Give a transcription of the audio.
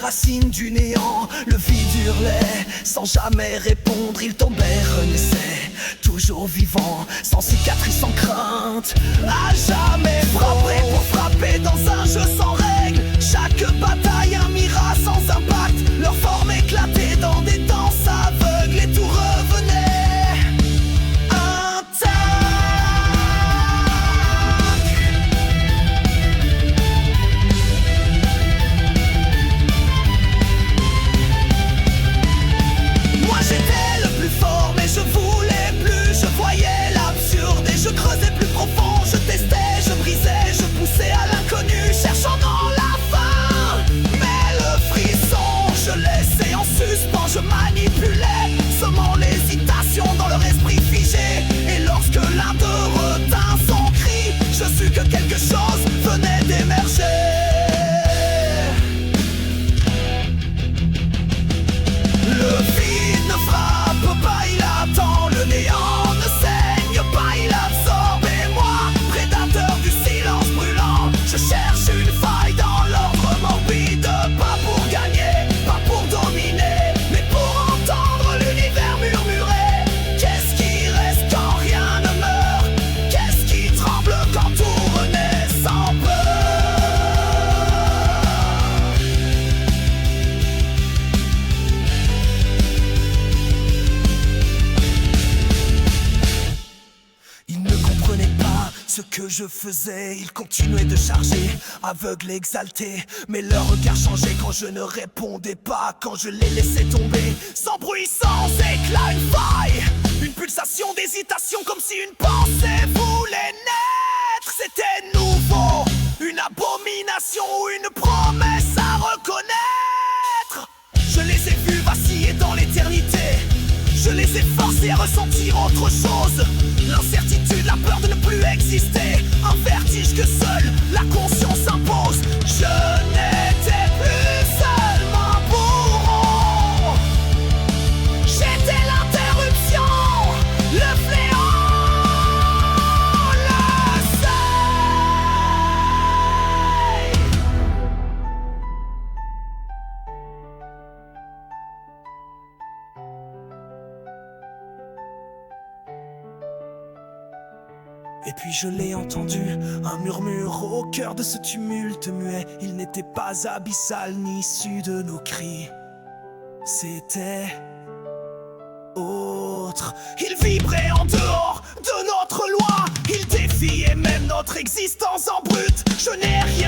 racines du néant. Le vide hurlait, sans jamais répondre. Il tombait, renaissait, toujours vivant, sans cicatrice, sans crainte. À jamais frappé pour frapper dans un jeu sans règles. Chaque bataille un mirage sans impact. Leur forme éclatée dans des danses aveugles. Et tout revenait intact. Moi j'étais le plus fort mais je voulais plus. Je voyais l'absurde et je creusais plus profond. Je testais, je brisais, je poussais à l'inconnu, cherchant dans la fin. Mais le frisson, je laissais en suspens. Je manipulais, semant l'hésitation dans leur esprit figé. Et lorsque l'un d'eux retint son cri, je sus que quelque chose venait d'émerger. Le vide ne frappe pas, il attend. Le néant ne saigne pas, il absorbe. Et moi, prédateur du silence brûlant, je cherche une faille dans l'ordre morbide. Pas pour gagner, pas pour dominer, mais pour entendre l'univers murmurer. Qu'est-ce qui reste quand rien ne meurt? Qu'est-ce qui tremble quand tout renaît sans peur? Ils ne comprenaient pas ce que je faisais. Ils continuaient de charger, aveugles, exaltés. Mais leur regard changeait quand je ne répondais pas. Quand je les laissais tomber, sans bruit, sans éclat, une faille. Une pulsation d'hésitation, comme si une pensée voulait naître. C'était nouveau, une abomination ou une promesse à reconnaître. Je les ai vus vaciller dans l'éternité. Je les ai forcés à ressentir autre chose. L'incertitude, la peur de ne plus exister. Un vertige que seule la conscience impose. Je n'étais plus seulement bourreau. J'étais l'interruption, le fléau, le seuil. Et puis je l'ai entendu, un murmure au cœur de ce tumulte muet. Il n'était pas abyssal ni issu de nos cris. C'était autre. Il vibrait en dehors de notre loi. Il défiait même notre existence en brut. Je n'ai rien